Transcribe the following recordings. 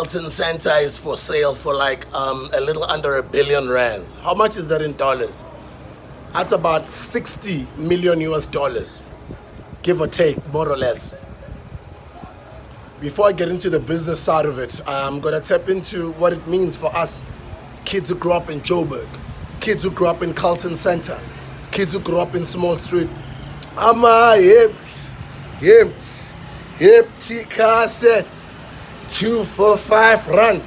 Carlton Center is for sale for like a little under R1 billion. How much is that in dollars? That's about 60 million US dollars, give or take, more or less. Before I get into the business side of it, I'm gonna tap into what it means for us kids who grew up in Joburg, kids who grew up in Carlton Center, kids who grew up in Smal Street. Empty cassette, 245 rand.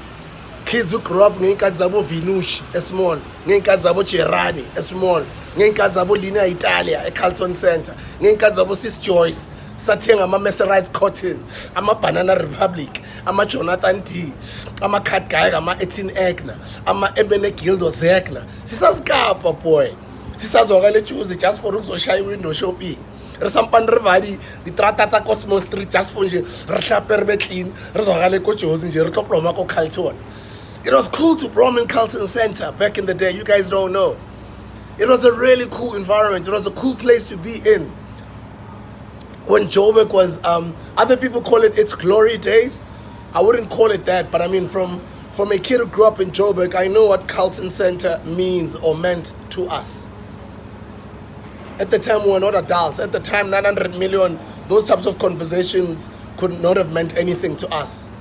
Kids who grew up ngeenkathi zabo Vinush eSmall, ngeenkathi zabo Cherani eSmall, ngeenkathi zabo Linea Italia eCarlton Center, ngeenkathi zabo Sis Joyce sathenga ama-mercerized cotton, ama-Banana Republic, ama-Jonathan D, ama-Cat Guy, ama-18 Egner, ama-Emene Gildo Zegner. Sisaskapa boy, sisazwakale Jozi just for ukuzoshaya window shopping. Re sampane re vadi ditrata tsa Cosmo Street just for nje re hlape re be clean re zwakale ko Jozi nje re tlo ploma ko CARLTON. It was cool to prom in Carlton Center back in the day. You guys don't know. It was a really cool environment. It was a cool place to be in. When Joburg was, other people call it its glory days. I wouldn't call it that, but I mean, from a kid who grew up in Joburg, I know what Carlton Center means or meant to us. At the time, we were not adults. At the time, 900 million, those types of conversations could not have meant anything to us.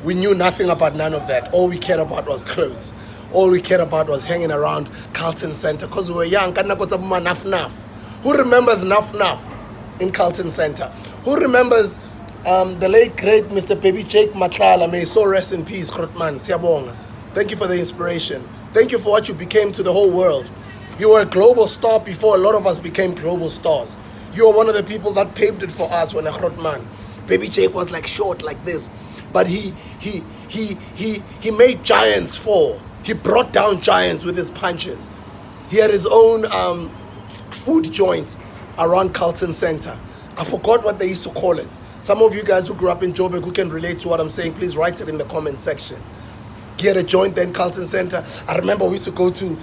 We knew nothing about none of that. All we cared about was clothes. All we cared about was hanging around Carlton Center because we were young. Who remembers Naf Naf in Carlton Center? Who remembers the late great Mr. Baby Jake Matlala? May so rest in peace, Grootman. Siyabonga. Thank you for the inspiration. Thank you for what you became to the whole world. You were a global star before a lot of us became global stars. You were one of the people that paved it for us when Grootman. Baby Jake was like short like this, but he made giants fall. He brought down giants with his punches. He had his own food joint around Carlton Center. I forgot what they used to call it. Some of you guys who grew up in Joburg who can relate to what I'm saying, please write it in the comment section. He had a joint there in Carlton Center. I remember we used to go to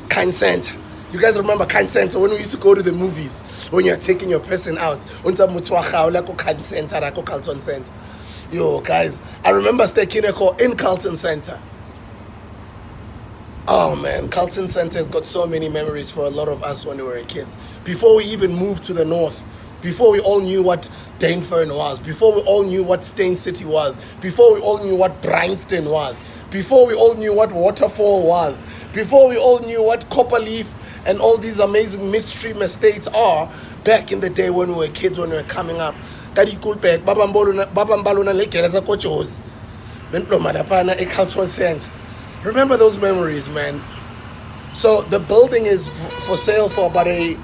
Kind Center. You guys remember Kind Center when we used to go to the movies, when you're taking your person out? Kind Center, Carlton Center. Yo, guys, I remember staying in Carlton Center. Oh man, Carlton Center has got so many memories for a lot of us when we were kids. Before we even moved to the north, before we all knew what Dainfern was, before we all knew what Stain City was, before we all knew what Bryanston was, before we all knew what Waterfall was, before we all knew what Copperleaf and all these amazing midstream estates are, back in the day when we were kids, when we were coming up. Remember those memories, man. So the building is for sale for about a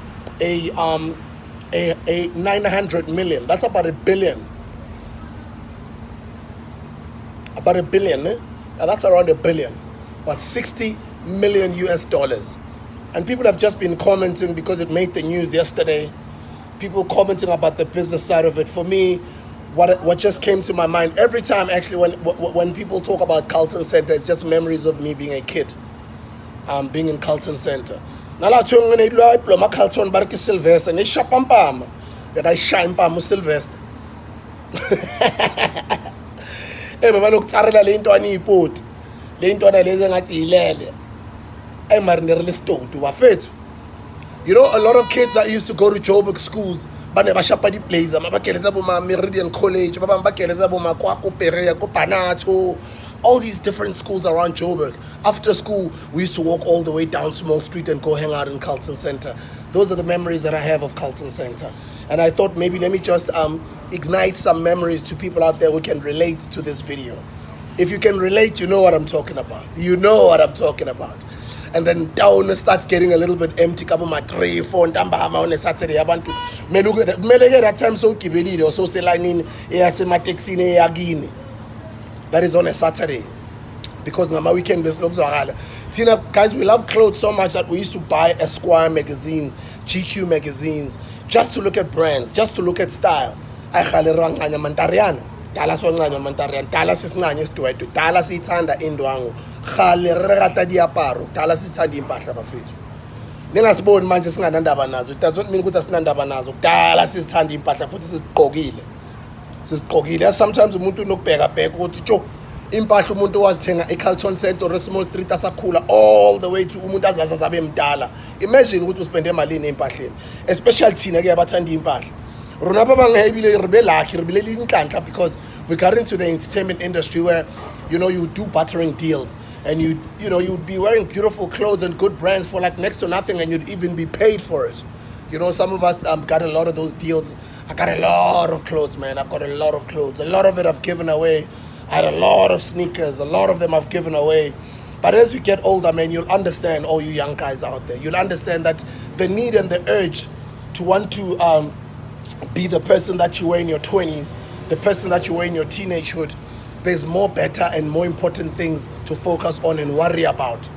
900 million. That's about $1 billion. About $1 billion, eh? Now that's around $1 billion. About 60 million US dollars. And people have just been commenting because it made the news yesterday. People commenting about the business side of it. For me, what just came to my mind every time, actually, when people talk about Carlton Center, it's just memories of me being a kid, being in Carlton Center. Nala chong ngene lo diploma Carlton barke Sylvester ne shapampama that I shine pam Sylvester. Baba nokutsarela le into ani ipoti. Le into na leze ngathi ilele. Marinere le stotu bafethu. You know, a lot of kids that used to go to Joburg schools, bane ba shapa di blazer, ba keleza bo ma Meridian College, ba bang ba keleza bo ma kwa ko Perea ko Panato, all these different schools around Joburg. After school, we used to walk all the way down Smal Street and go hang out in Carlton Center. Those are the memories that I have of Carlton Center. And I thought maybe let me just ignite some memories to people out there who can relate to this video. If you can relate, you know what I'm talking about. You know what I'm talking about. And then town starts getting a little bit empty. Kabo ma 3, 4 ntambama on a Saturday. Abantu melege that time so kibelile or so selanin eyasema taxi ne yagini. That is on a Saturday. Because on my weekend there's no kuzwakala. Tina, guys, we love clothes so much that we used to buy Esquire magazines, GQ magazines, just to look at brands, just to look at style. Ay khale ranganya mantariana. Dala swanganya mantariana. Dala sisinganya isiduedu. Dala sithanda indwangu. Khale regata diaparo. Dala sithanda impahla bafethu. Ningasiboni manje singanandaba nazo. It doesn't mean ukuthi asinandaba nazo. Dala sithanda impahla futhi sizigqokile. sesiqokile. Sometimes umuntu unokubheka bheka ukuthi jo impahla umuntu owazithenga eCarlton Center or Smal Street asakhula all the way to umuntu azaza abe mdala. Imagine ukuthi uspende malini empahleni, especially thina ke abathanda impahla. Rona ba bangehebile ribe lucky ribe linhlanhla because we got into the entertainment industry where you do bartering deals and you'd be wearing beautiful clothes and good brands for like next to nothing and you'd even be paid for it. Some of us got a lot of those deals. I got a lot of clothes, man. I've got a lot of clothes. A lot of it I've given away. I had a lot of sneakers. A lot of them I've given away. But as you get older, man, you'll understand, all you young guys out there, you'll understand that the need and the urge to want to be the person that you were in your 20s, the person that you were in your teenagehood, there's more better and more important things to focus on and worry about.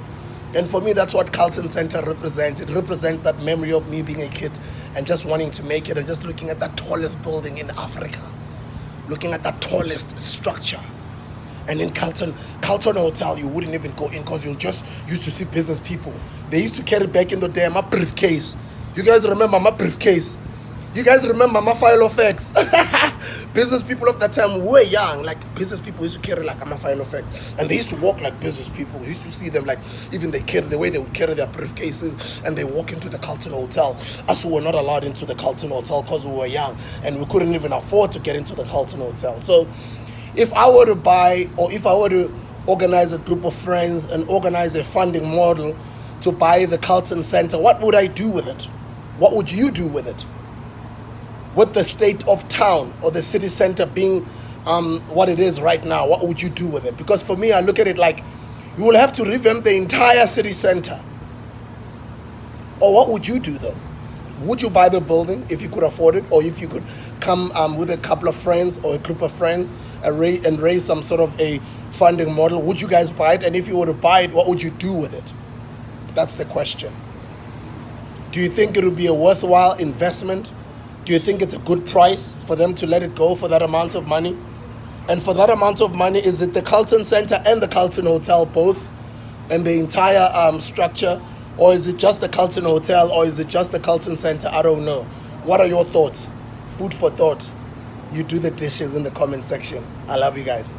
And for me, that's what Carlton Center represents. It represents that memory of me being a kid and just wanting to make it and just looking at that tallest building in Africa, looking at that tallest structure. And in Carlton Hotel, you wouldn't even go in because you just used to see business people. They used to carry back in the day my briefcase. You guys remember my briefcase? You guys remember my file of facts? Business people of that time were young. Like business people used to carry like a file of facts. And they used to walk like business people. You used to see them like, even the way they would carry their briefcases and they walk into the Carlton Hotel. Us who were not allowed into the Carlton Hotel because we were young and we couldn't even afford to get into the Carlton Hotel. So if I were to buy, or if I were to organize a group of friends and organize a funding model to buy the Carlton Center, what would I do with it? What would you do with it? With the state of town or the city center being what it is right now, what would you do with it? Because for me, I look at it like you will have to revamp the entire city center. Or what would you do though? Would you buy the building if you could afford it, or if you could come with a couple of friends or a group of friends and raise some sort of a funding model? Would you guys buy it? And if you were to buy it, what would you do with it? That's the question. Do you think it would be a worthwhile investment? Do you think it's a good price for them to let it go for that amount of money? And for that amount of money, is it the Carlton Center and the Carlton Hotel both and the entire structure? Or is it just the Carlton Hotel, or is it just the Carlton Center? I don't know. What are your thoughts? Food for thought. You do the dishes in the comment section. I love you guys.